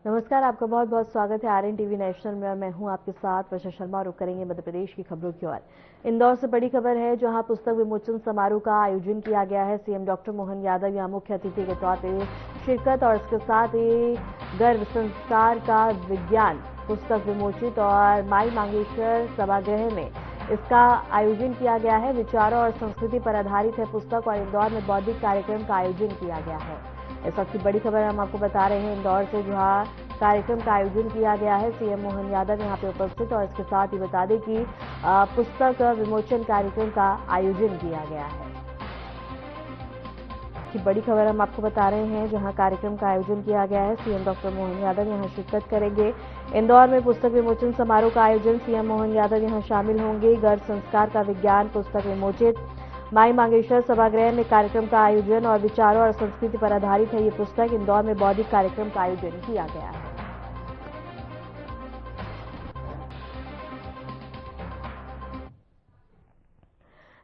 नमस्कार, आपका बहुत बहुत स्वागत है आरएन टीवी नेशनल में और मैं हूं आपके साथ वर्षा शर्मा। रुक करेंगे मध्य प्रदेश की खबरों की ओर। इंदौर से बड़ी खबर है, जहां पुस्तक विमोचन समारोह का आयोजन किया गया है। सीएम डॉक्टर मोहन यादव यहां मुख्य अतिथि के तौर पर शिरकत और इसके साथ ही गर्भ संस्कार का विज्ञान पुस्तक विमोचित और माई मांगेश्वर सभागृह में इसका आयोजन किया गया है। विचारों और संस्कृति पर आधारित है पुस्तक और इंदौर में बौद्धिक कार्यक्रम का आयोजन किया गया है। इस वक्त की बड़ी खबर हम आपको बता रहे हैं इंदौर से, जहां कार्यक्रम का आयोजन किया गया है। सीएम मोहन यादव यहां पे उपस्थित और इसके साथ ही बता दें कि पुस्तक विमोचन कार्यक्रम का आयोजन किया गया है। की बड़ी खबर हम आपको बता रहे हैं, जहां कार्यक्रम का आयोजन किया गया है। सीएम डॉक्टर मोहन यादव यहां शिरकत करेंगे। इंदौर में पुस्तक विमोचन समारोह का आयोजन, सीएम मोहन यादव यहां शामिल होंगे। गर्भ संस्कार का विज्ञान पुस्तक विमोचित, माई मांगेश्वर सभागृह में कार्यक्रम का आयोजन और विचारों और संस्कृति पर आधारित है ये पुस्तक। इंदौर में बौद्धिक कार्यक्रम का आयोजन किया गया है।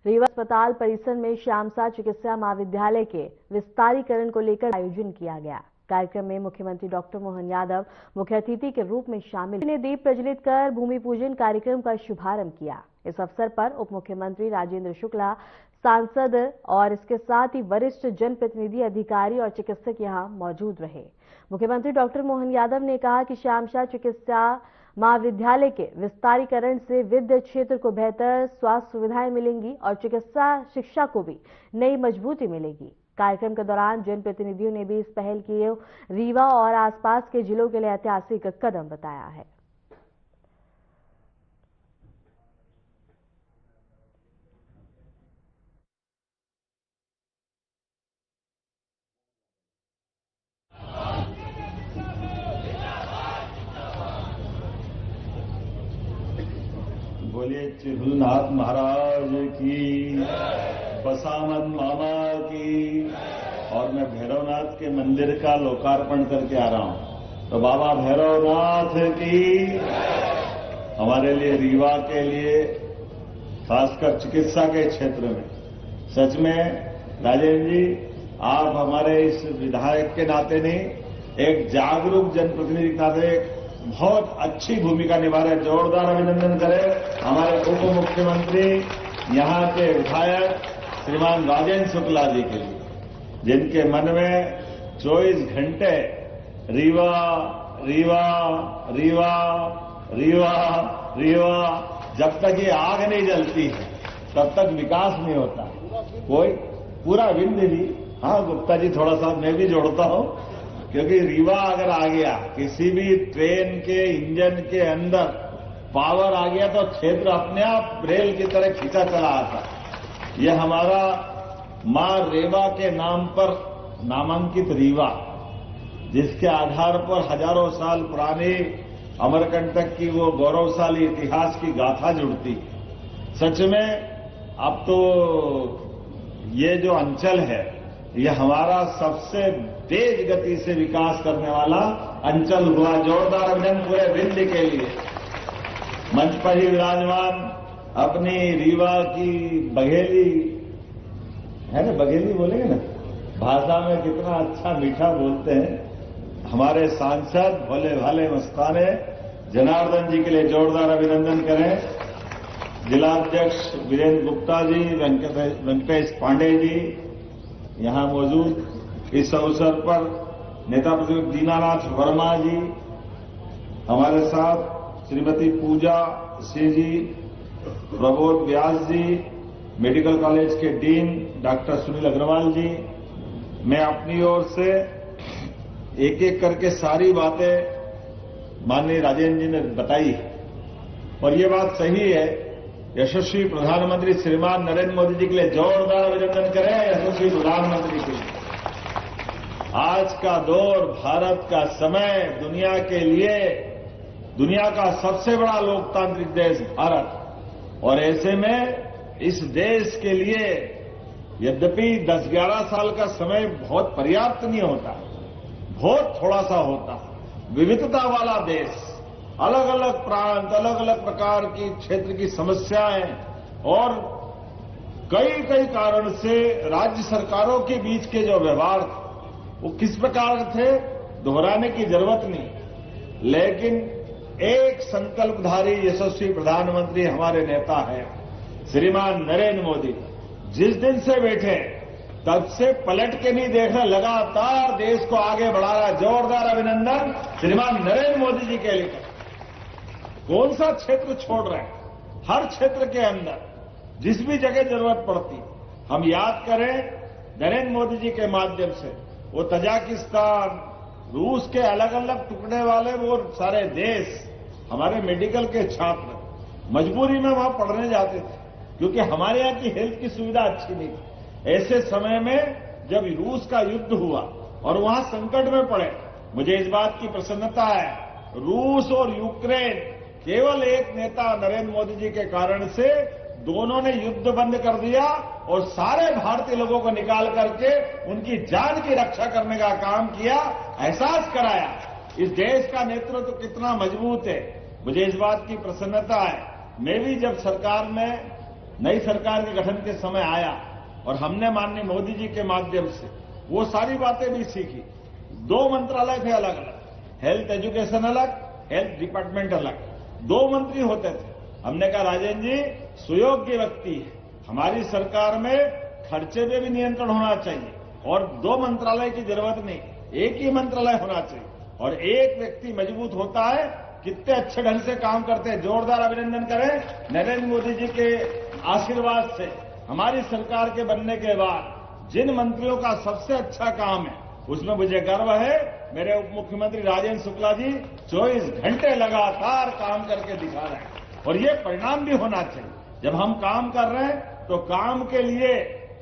रीवा अस्पताल परिसर में श्यामसा चिकित्सा महाविद्यालय के विस्तारीकरण को लेकर आयोजन किया गया। कार्यक्रम में मुख्यमंत्री डॉक्टर मोहन यादव मुख्य अतिथि के रूप में शामिल ने दीप प्रज्वलित कर भूमि पूजन कार्यक्रम का शुभारंभ किया। इस अवसर पर उप मुख्यमंत्री राजेंद्र शुक्ला, सांसद और इसके साथ ही वरिष्ठ जनप्रतिनिधि, अधिकारी और चिकित्सक यहां मौजूद रहे। मुख्यमंत्री डॉक्टर मोहन यादव ने कहा कि श्यामसा चिकित्सा महाविद्यालय के विस्तारीकरण से विद्या क्षेत्र को बेहतर स्वास्थ्य सुविधाएं मिलेंगी और चिकित्सा शिक्षा को भी नई मजबूती मिलेगी। कार्यक्रम के दौरान जनप्रतिनिधियों ने भी इस पहल की रीवा और आसपास के जिलों के लिए ऐतिहासिक कदम बताया है। बोलिए चिहुलनाथ महाराज की, बसामन मामा की। और मैं भैरवनाथ के मंदिर का लोकार्पण करके आ रहा हूं, तो बाबा भैरवनाथ की। हमारे लिए, रीवा के लिए, खासकर चिकित्सा के क्षेत्र में सच में राजेंद्र जी, आप हमारे इस विधायक के नाते नहीं, एक जागरूक जनप्रतिनिधि के नाते बहुत अच्छी भूमिका निभा रहे। जोरदार अभिनंदन करें हमारे उप मुख्यमंत्री, यहां के विधायक श्रीमान राजेंद्र शुक्ला जी के लिए, जिनके मन में 24 घंटे रीवा रीवा रीवा रीवा रीवा, जब तक ये आग नहीं जलती है तब तक विकास नहीं होता। कोई पूरा विंध्य भी, हाँ गुप्ता जी थोड़ा सा मैं भी जोड़ता हूं, क्योंकि रीवा अगर आ गया, किसी भी ट्रेन के इंजन के अंदर पावर आ गया तो क्षेत्र अपने आप रेल की तरह खींचा चला आता। यह हमारा मां रेवा के नाम पर नामांकित रीवा, जिसके आधार पर हजारों साल पुरानी अमरकंटक की वो गौरवशाली इतिहास की गाथा जुड़ती। सच में अब तो ये जो अंचल है, यह हमारा सबसे तेज गति से विकास करने वाला अंचल हुआ। जोरदार अभिनंदन पूरे विंध्य के लिए। मंच पर ही विराजमान अपनी रीवा की बघेली है ना, बघेली बोलेंगे ना, भाषा में कितना अच्छा मीठा बोलते हैं हमारे सांसद भोले भाले मस्ताने जनार्दन जी के लिए जोरदार अभिनंदन करें। जिलाध्यक्ष वीरेंद्र गुप्ता जी, वेंकटेश पांडे जी यहां मौजूद। इस अवसर पर नेता प्रतिपक्ष दीनानाथ वर्मा जी, हमारे साथ श्रीमती पूजा सिंह जी, प्रबोध व्यास जी, मेडिकल कॉलेज के डीन डॉक्टर सुनील अग्रवाल जी। मैं अपनी ओर से एक एक करके सारी बातें माननीय राजेंद्र जी ने बताई और ये बात सही है। यशस्वी प्रधानमंत्री श्रीमान नरेंद्र मोदी जी के लिए जोरदार अभिनंदन करें। यशस्वी प्रधानमंत्री के लिए आज का दौर, भारत का समय, दुनिया के लिए, दुनिया का सबसे बड़ा लोकतांत्रिक देश भारत, और ऐसे में इस देश के लिए यद्यपि 10-11 साल का समय बहुत पर्याप्त नहीं होता, बहुत थोड़ा सा होता। विविधता वाला देश, अलग अलग प्रांत, अलग अलग प्रकार की क्षेत्र की समस्याएं और कई कई कारण से राज्य सरकारों के बीच के जो व्यवहार थे वो किस प्रकार थे, दोहराने की जरूरत नहीं। लेकिन एक संकल्पधारी यशस्वी प्रधानमंत्री हमारे नेता है श्रीमान नरेंद्र मोदी। जिस दिन से बैठे तब से पलट के नहीं देख रहा, लगातार देश को आगे बढ़ा रहा है। जोरदार अभिनंदन श्रीमान नरेंद्र मोदी जी के लिए। कौन सा क्षेत्र छोड़ रहे हैं? हर क्षेत्र के अंदर जिस भी जगह जरूरत पड़ती, हम याद करें नरेंद्र मोदी जी के माध्यम से वो तजाकिस्तान, रूस के अलग अलग टुकड़े वाले वो सारे देश, हमारे मेडिकल के छात्र मजबूरी में वहां पढ़ने जाते थे क्योंकि हमारे यहां की हेल्थ की सुविधा अच्छी नहीं थी। ऐसे समय में जब रूस का युद्ध हुआ और वहां संकट में पड़े, मुझे इस बात की प्रसन्नता है, रूस और यूक्रेन केवल एक नेता नरेंद्र मोदी जी के कारण से दोनों ने युद्ध बंद कर दिया और सारे भारतीय लोगों को निकाल करके उनकी जान की रक्षा करने का काम किया, एहसास कराया इस देश का नेतृत्व कितना मजबूत है। मुझे इस बात की प्रसन्नता है। मैं भी जब सरकार में नई सरकार के गठन के समय आया और हमने माननीय मोदी जी के माध्यम से वो सारी बातें भी सीखी। 2 मंत्रालय थे अलग अलग, हेल्थ एजुकेशन अलग, हेल्थ डिपार्टमेंट अलग, 2 मंत्री होते थे। हमने कहा राजेंद्र जी सुयोग्य व्यक्ति है, हमारी सरकार में खर्चे पे भी नियंत्रण होना चाहिए और 2 मंत्रालय की जरूरत नहीं, एक ही मंत्रालय होना चाहिए और एक व्यक्ति मजबूत होता है। कितने अच्छे ढंग से काम करते हैं। जोरदार अभिनंदन करें नरेंद्र मोदी जी के आशीर्वाद से हमारी सरकार के बनने के बाद जिन मंत्रियों का सबसे अच्छा काम है उसमें मुझे गर्व है। मेरे उप मुख्यमंत्री राजेंद्र शुक्ला जी 24 घंटे लगातार काम करके दिखा रहे हैं और ये परिणाम भी होना चाहिए। जब हम काम कर रहे हैं तो काम के लिए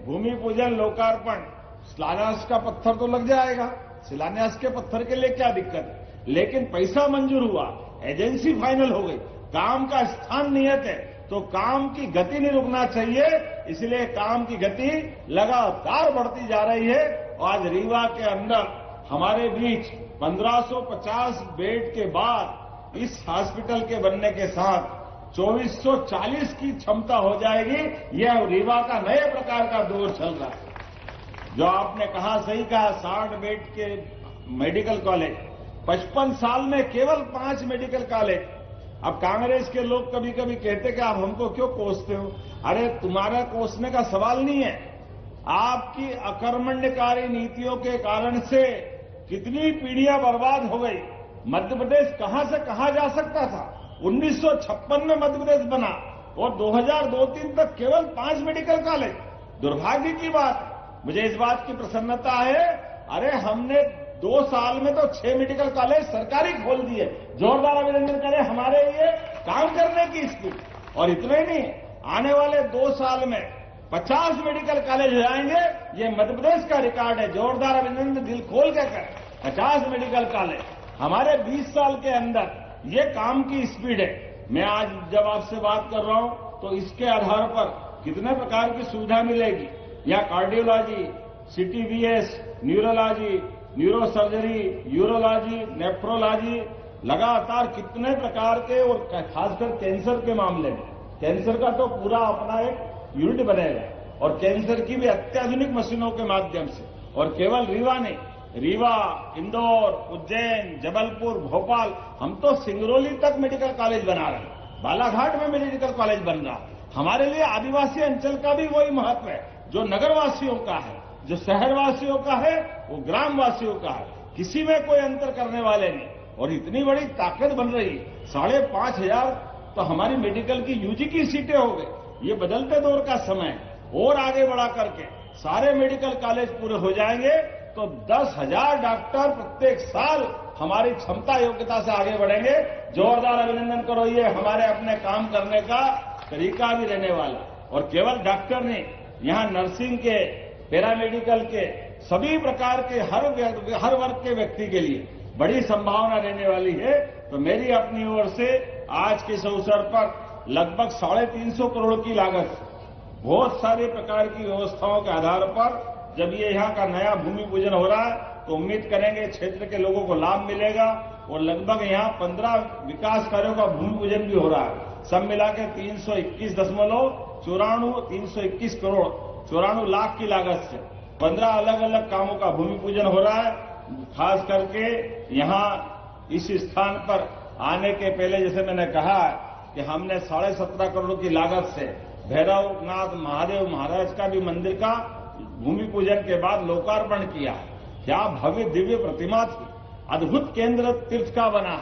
भूमि पूजन, लोकार्पण, शिलान्यास का पत्थर तो लग जाएगा, शिलान्यास के पत्थर के लिए क्या दिक्कत है, लेकिन पैसा मंजूर हुआ, एजेंसी फाइनल हो गई, काम का स्थान नियत है तो काम की गति नहीं रुकना चाहिए। इसलिए काम की गति लगातार बढ़ती जा रही है। आज रीवा के अंदर हमारे बीच 1550 बेड के बाद इस हॉस्पिटल के बनने के साथ 2440 की क्षमता हो जाएगी। यह रीवा का नए प्रकार का दौर चल रहा है। जो आपने कहा सही कहा, 60 बेड के मेडिकल कॉलेज, 55 साल में केवल 5 मेडिकल कॉलेज। अब कांग्रेस के लोग कभी कभी कहते कि आप हमको क्यों कोसते हो? अरे तुम्हारा कोसने का सवाल नहीं है। आपकी अकर्मण्यकारी नीतियों के कारण से कितनी पीढ़ियां बर्बाद हो गई। मध्य प्रदेश कहां से कहां जा सकता था। 1956 में मध्य प्रदेश बना और 2002-03 तक केवल 5 मेडिकल कॉलेज। दुर्भाग्य की बात, मुझे इस बात की प्रसन्नता है, अरे हमने 2 साल में तो 6 मेडिकल कॉलेज सरकारी खोल दिए। जोरदार अभिनंदन करें हमारे लिए काम करने की स्थिति। और इतना ही नहीं, आने वाले 2 साल में 50 मेडिकल कॉलेज हो जाएंगे। ये मध्य प्रदेश का रिकॉर्ड है। जोरदार अभिनंदन, दिल खोल के करें। 50 मेडिकल कॉलेज हमारे 20 साल के अंदर, ये काम की स्पीड है। मैं आज जब आपसे बात कर रहा हूं तो इसके आधार पर कितने प्रकार की सुविधा मिलेगी। यहाँ cardiology, CTVS, neurology, neurosurgery, urology, nephrology, लगातार कितने प्रकार के, और खासकर कैंसर के मामले में कैंसर का तो पूरा अपना एक यूनिट बनेगा और कैंसर की भी अत्याधुनिक मशीनों के माध्यम से। और केवल रीवा नहीं, रीवा, इंदौर, उज्जैन, जबलपुर, भोपाल, हम तो सिंगरौली तक मेडिकल कॉलेज बना रहे हैं। बालाघाट में मेडिकल कॉलेज बन रहा। हमारे लिए आदिवासी अंचल का भी वही महत्व है जो नगरवासियों का है, जो शहरवासियों का है, वो ग्रामवासियों का है। किसी में कोई अंतर करने वाले नहीं। और इतनी बड़ी ताकत बन रही, 5,500 तो हमारी मेडिकल की यूजी की सीटें हो गई। ये बदलते दौर का समय है। और आगे बढ़ा करके सारे मेडिकल कॉलेज पूरे हो जाएंगे तो 10,000 डॉक्टर प्रत्येक साल हमारी क्षमता योग्यता से आगे बढ़ेंगे। जोरदार अभिनंदन करो। ये हमारे अपने काम करने का तरीका भी रहने वाला। और केवल डॉक्टर नहीं, यहां नर्सिंग के, पैरामेडिकल के, सभी प्रकार के हर वर्ग के व्यक्ति के लिए बड़ी संभावना रहने वाली है। तो मेरी अपनी ओर से आज के इस अवसर पर लगभग 350 करोड़ की लागत, बहुत सारे प्रकार की व्यवस्थाओं के आधार पर जब ये यहाँ का नया भूमि पूजन हो रहा है तो उम्मीद करेंगे क्षेत्र के लोगों को लाभ मिलेगा। और लगभग यहाँ 15 विकास कार्यों का भूमि पूजन भी हो रहा है। सब मिला के 321 करोड़ 94 लाख की लागत से 15 अलग अलग कामों का भूमि पूजन हो रहा है। खास करके यहाँ इस स्थान पर आने के पहले जैसे मैंने कहा कि हमने 17.5 करोड़ की लागत से भैरवनाथ महादेव महाराज का भी मंदिर का भूमि पूजन के बाद लोकार्पण किया। क्या भव्य दिव्य प्रतिमा थी। अद्भुत केंद्र तीर्थ का बना,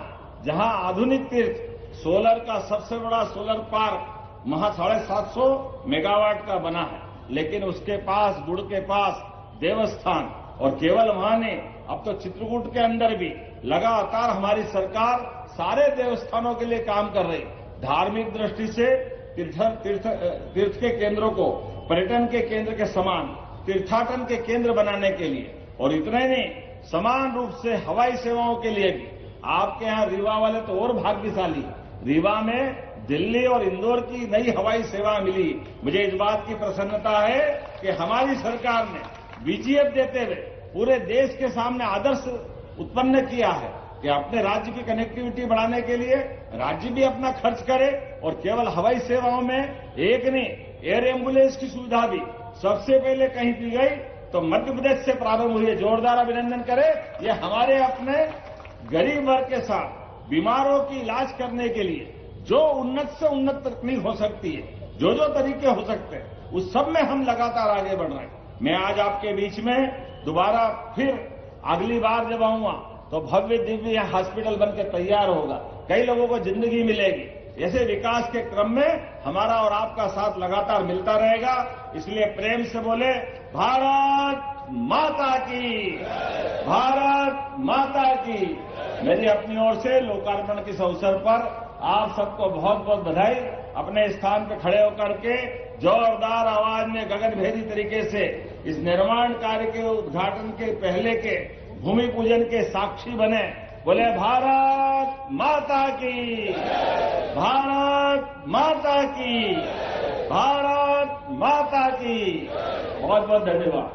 जहां आधुनिक तीर्थ सोलर का सबसे बड़ा सोलर पार्क 750 मेगावाट का बना है। लेकिन उसके पास गुड़ के पास देवस्थान, और केवल वहां नहीं, अब तो चित्रकूट के अंदर भी लगातार हमारी सरकार सारे देवस्थानों के लिए काम कर रही। धार्मिक दृष्टि से तीर्थ के केंद्रों को पर्यटन के केंद्र के समान तीर्थाटन के केंद्र बनाने के लिए, और इतना ही नहीं, समान रूप से हवाई सेवाओं के लिए भी। आपके यहां रीवा वाले तो और भाग्यशाली, रीवा में दिल्ली और इंदौर की नई हवाई सेवा मिली। मुझे इस बात की प्रसन्नता है कि हमारी सरकार ने बीजीएफ देते हुए पूरे देश के सामने आदर्श उत्पन्न किया है कि अपने राज्य की कनेक्टिविटी बढ़ाने के लिए राज्य भी अपना खर्च करे, और केवल हवाई सेवाओं में एक नहीं, एयर एम्बुलेंस की सुविधा भी सबसे पहले कहीं दी गई तो मध्य प्रदेश से प्रारंभ हुई है। जोरदार अभिनंदन करें। ये हमारे अपने गरीब वर्ग के साथ बीमारों की इलाज करने के लिए जो उन्नत से उन्नत तकनीक हो सकती है, जो जो तरीके हो सकते हैं, उस सब में हम लगातार आगे बढ़ रहे हैं। मैं आज आपके बीच में दोबारा फिर अगली बार जब आऊंगा तो भव्य दिव्य हॉस्पिटल बनकर तैयार होगा, कई लोगों को जिंदगी मिलेगी। ऐसे विकास के क्रम में हमारा और आपका साथ लगातार मिलता रहेगा। इसलिए प्रेम से बोले, भारत माता की, भारत माता की। मेरी अपनी ओर से लोकार्पण के इस अवसर पर आप सबको बहुत बहुत बधाई। अपने स्थान पर खड़े होकर के जोरदार आवाज में गगनभेदी तरीके से इस निर्माण कार्य के उद्घाटन के पहले के भूमि पूजन के साक्षी बने। बोले, भारत माता की, भारत माता की, भारत माता की। बहुत बहुत धन्यवाद।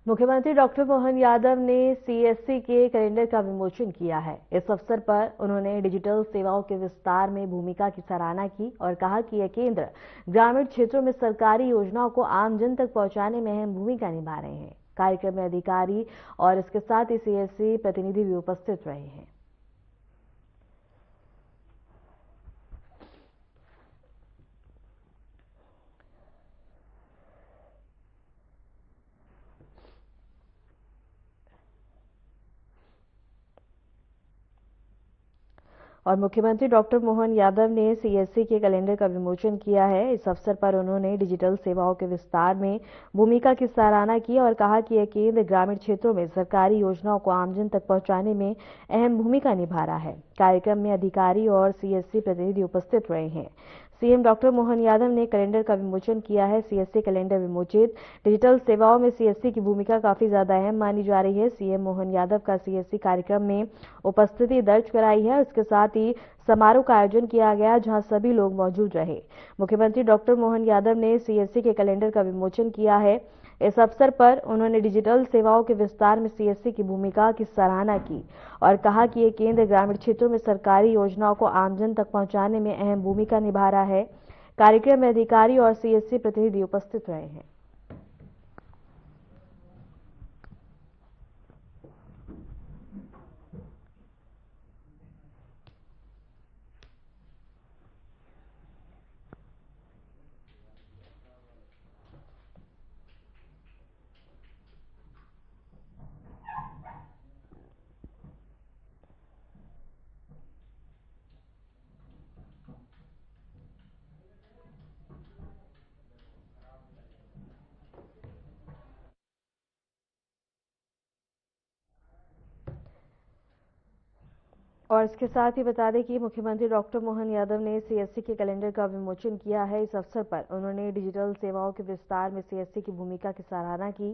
मुख्यमंत्री डॉक्टर मोहन यादव ने सीएससी के कैलेंडर का विमोचन किया है। इस अवसर पर उन्होंने डिजिटल सेवाओं के विस्तार में भूमिका की सराहना की और कहा कि यह केंद्र ग्रामीण क्षेत्रों में सरकारी योजनाओं को आम जन तक पहुंचाने में अहम भूमिका निभा रहे हैं। कार्यक्रम में अधिकारी और इसके साथ ही सीएससी प्रतिनिधि भी उपस्थित रहे हैं। और मुख्यमंत्री डॉक्टर मोहन यादव ने सीएससी के कैलेंडर का विमोचन किया है। इस अवसर पर उन्होंने डिजिटल सेवाओं के विस्तार में भूमिका की सराहना की और कहा कि यह केंद्र ग्रामीण क्षेत्रों में सरकारी योजनाओं को आमजन तक पहुंचाने में अहम भूमिका निभा रहा है। कार्यक्रम में अधिकारी और सीएससी प्रतिनिधि उपस्थित रहे हैं। सीएम डॉक्टर मोहन यादव ने कैलेंडर का विमोचन किया है। CSC calendar विमोचित। डिजिटल सेवाओं में सीएससी की भूमिका काफी ज्यादा अहम मानी जा रही है। सीएम मोहन यादव का सीएससी कार्यक्रम में उपस्थिति दर्ज कराई है। उसके साथ ही समारोह का आयोजन किया गया जहां सभी लोग मौजूद रहे। मुख्यमंत्री डॉक्टर मोहन यादव ने सीएससी के कैलेंडर का विमोचन किया है। इस अवसर पर उन्होंने डिजिटल सेवाओं के विस्तार में सीएससी की भूमिका की सराहना की और कहा कि ये केंद्र ग्रामीण क्षेत्रों में सरकारी योजनाओं को आमजन तक पहुंचाने में अहम भूमिका निभा रहा है। कार्यक्रम में अधिकारी और सीएससी प्रतिनिधि उपस्थित रहे हैं। और इसके साथ ही बता दें कि मुख्यमंत्री डॉक्टर मोहन यादव ने सीएससी के कैलेंडर का विमोचन किया है। इस अवसर पर उन्होंने डिजिटल सेवाओं के विस्तार में सीएससी की भूमिका की सराहना की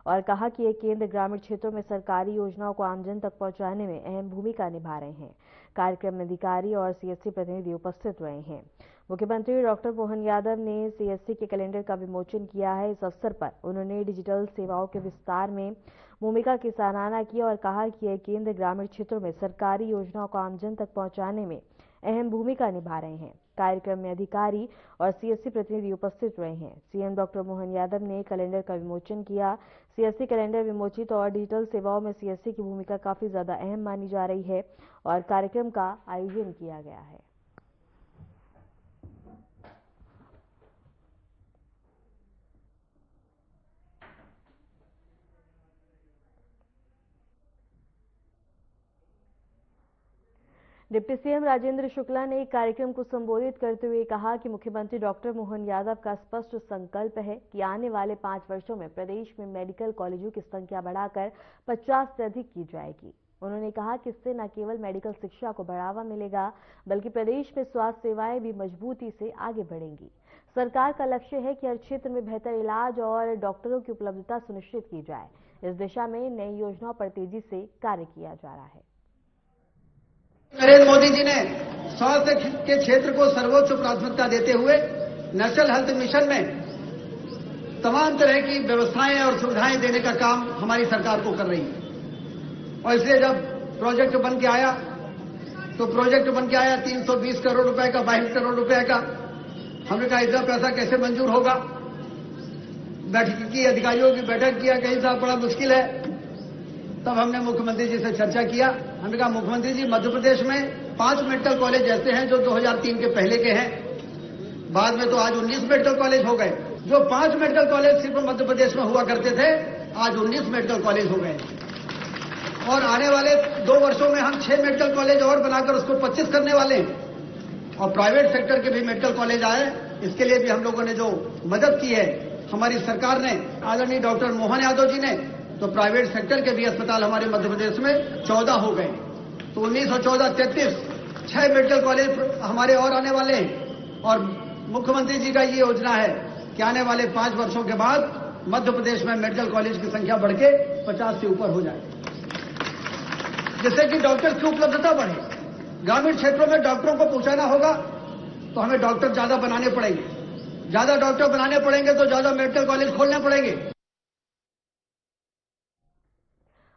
और कहा कि यह केंद्र ग्रामीण क्षेत्रों में सरकारी योजनाओं को आमजन तक पहुंचाने में अहम भूमिका निभा रहे हैं। कार्यक्रम में अधिकारी और सीएससी प्रतिनिधि उपस्थित रहे हैं। मुख्यमंत्री डॉक्टर मोहन यादव ने सीएससी के कैलेंडर का विमोचन किया है। इस अवसर पर उन्होंने डिजिटल सेवाओं के विस्तार में भूमिका की सराहना की और कहा कि यह केंद्र ग्रामीण क्षेत्रों में सरकारी योजनाओं को आमजन तक पहुंचाने में अहम भूमिका निभा रहे हैं। कार्यक्रम में अधिकारी और सीएससी प्रतिनिधि उपस्थित रहे हैं। सीएम डॉक्टर मोहन यादव ने कैलेंडर का विमोचन किया। सीएससी कैलेंडर विमोचित और डिजिटल सेवाओं में सीएससी की भूमिका काफी ज्यादा अहम मानी जा रही है और कार्यक्रम का आयोजन किया गया है। डिप्टी सीएम राजेंद्र शुक्ला ने एक कार्यक्रम को संबोधित करते हुए कहा कि मुख्यमंत्री डॉक्टर मोहन यादव का स्पष्ट संकल्प है कि आने वाले 5 वर्षों में प्रदेश में मेडिकल कॉलेजों की संख्या बढ़ाकर 50 से अधिक की जाएगी। उन्होंने कहा कि इससे न केवल मेडिकल शिक्षा को बढ़ावा मिलेगा बल्कि प्रदेश में स्वास्थ्य सेवाएं भी मजबूती से आगे बढ़ेंगी। सरकार का लक्ष्य है कि हर क्षेत्र में बेहतर इलाज और डॉक्टरों की उपलब्धता सुनिश्चित की जाए। इस दिशा में नई योजनाओं पर तेजी से कार्य किया जा रहा है। नरेंद्र मोदी जी ने स्वास्थ्य के क्षेत्र को सर्वोच्च प्राथमिकता देते हुए नेशनल हेल्थ मिशन में तमाम तरह की व्यवस्थाएं और सुविधाएं देने का काम हमारी सरकार को कर रही है। और इसलिए जब प्रोजेक्ट बन के आया तो 320 करोड़ रुपए का, 22 करोड़ रुपए का। हमने कहा इतना पैसा कैसे मंजूर होगा। बैठक की, अधिकारियों की बैठक किया, कहीं साहब बड़ा मुश्किल है। तब हमने मुख्यमंत्री जी से चर्चा किया। हमने कहा मुख्यमंत्री जी, मध्य प्रदेश में 5 मेडिकल कॉलेज ऐसे हैं जो 2003 के पहले के हैं, बाद में तो आज 19 मेडिकल कॉलेज हो गए। जो 5 मेडिकल कॉलेज सिर्फ मध्य प्रदेश में हुआ करते थे, आज 19 मेडिकल कॉलेज हो गए। और आने वाले 2 वर्षों में हम 6 मेडिकल कॉलेज और बनाकर उसको 25 करने वाले हैं। और प्राइवेट सेक्टर के भी मेडिकल कॉलेज आए, इसके लिए भी हम लोगों ने जो मदद की है हमारी सरकार ने, आदरणीय डॉक्टर मोहन यादव जी ने, तो प्राइवेट सेक्टर के भी अस्पताल हमारे मध्य प्रदेश में 14 हो गए। तो 19 और 14 33 6 मेडिकल कॉलेज हमारे और आने वाले हैं। और मुख्यमंत्री जी का ये योजना है कि आने वाले 5 वर्षों के बाद मध्य प्रदेश में मेडिकल कॉलेज की संख्या बढ़ के 50 से ऊपर हो जाए, जिससे कि डॉक्टर्स की उपलब्धता बढ़े। ग्रामीण क्षेत्रों में डॉक्टरों को पहुंचाना होगा तो हमें डॉक्टर ज्यादा बनाने पड़ेंगे। ज्यादा डॉक्टर बनाने पड़ेंगे तो ज्यादा मेडिकल कॉलेज खोलने पड़ेंगे।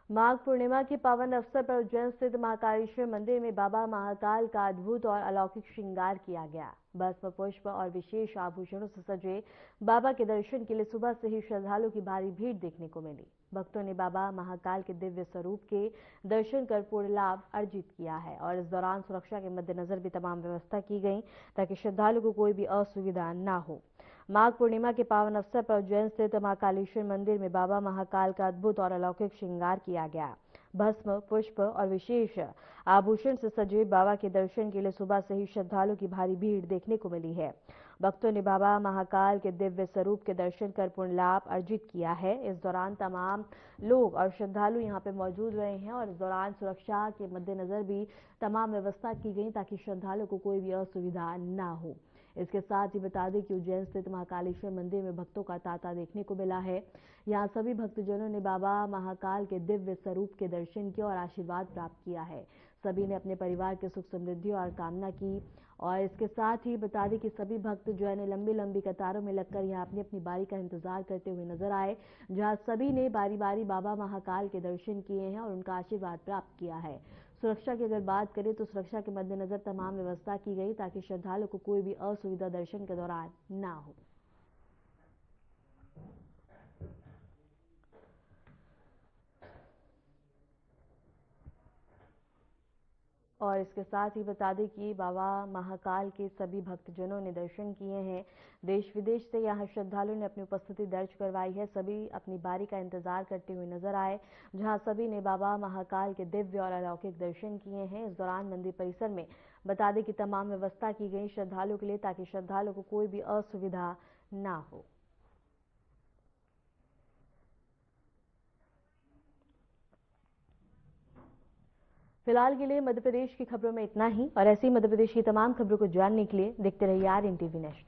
माघ पूर्णिमा के पावन अवसर पर उज्जैन स्थित महाकालेश्वर मंदिर में बाबा महाकाल का अद्भुत और अलौकिक श्रृंगार किया गया। भस्म, पुष्प और विशेष आभूषणों से सजे बाबा के दर्शन के लिए सुबह से ही श्रद्धालुओं की भारी भीड़ देखने को मिली। भक्तों ने बाबा महाकाल के दिव्य स्वरूप के दर्शन कर पूर्ण लाभ अर्जित किया है और इस दौरान सुरक्षा के मद्देनजर भी तमाम व्यवस्था की गई ताकि श्रद्धालुओं को कोई भी असुविधा न हो। माघ पूर्णिमा के पावन अवसर पर उज्जैन स्थित महाकालेश्वर मंदिर में बाबा महाकाल का अद्भुत और अलौकिक श्रृंगार किया गया। भस्म, पुष्प और विशेष आभूषण से सजे बाबा के दर्शन के लिए सुबह से ही श्रद्धालुओं की भारी भीड़ देखने को मिली है। भक्तों ने बाबा महाकाल के दिव्य स्वरूप के दर्शन कर पूर्ण लाभ अर्जित किया है। इस दौरान तमाम लोग और श्रद्धालु यहां पे मौजूद रहे हैं और इस दौरान सुरक्षा के मद्देनजर भी तमाम व्यवस्था की गई ताकि श्रद्धालुओं को कोई भी असुविधा न हो। इसके साथ ही बता दें कि उज्जैन स्थित महाकालेश्वर मंदिर में भक्तों का तांता देखने को मिला है। यहां सभी भक्तजनों ने बाबा महाकाल के दिव्य स्वरूप के दर्शन किए और आशीर्वाद प्राप्त किया है। सभी ने अपने परिवार के सुख समृद्धि और कामना की और इसके साथ ही बता दें कि सभी भक्त जो है लंबी लंबी कतारों में लगकर यहां अपनी अपनी बारी का इंतजार करते हुए नजर आए, जहां सभी ने बारी बारी बाबा महाकाल के दर्शन किए हैं और उनका आशीर्वाद प्राप्त किया है। सुरक्षा की अगर बात करें तो सुरक्षा के मद्देनजर तमाम व्यवस्था की गई ताकि श्रद्धालुओं को कोई भी असुविधा दर्शन के दौरान ना हो। और इसके साथ ही बता दें कि बाबा महाकाल के सभी भक्तजनों ने दर्शन किए हैं। देश विदेश से यहां श्रद्धालुओं ने अपनी उपस्थिति दर्ज करवाई है। सभी अपनी बारी का इंतजार करते हुए नजर आए, जहां सभी ने बाबा महाकाल के दिव्य और अलौकिक दर्शन किए हैं। इस दौरान मंदिर परिसर में बता दें कि तमाम व्यवस्था की गई श्रद्धालुओं के लिए ताकि श्रद्धालुओं को कोई भी असुविधा ना हो। फिलहाल के लिए मध्य प्रदेश की खबरों में इतना ही और ऐसी मध्य प्रदेश की तमाम खबरों को जानने के लिए देखते रहिए RNTV नेशनल।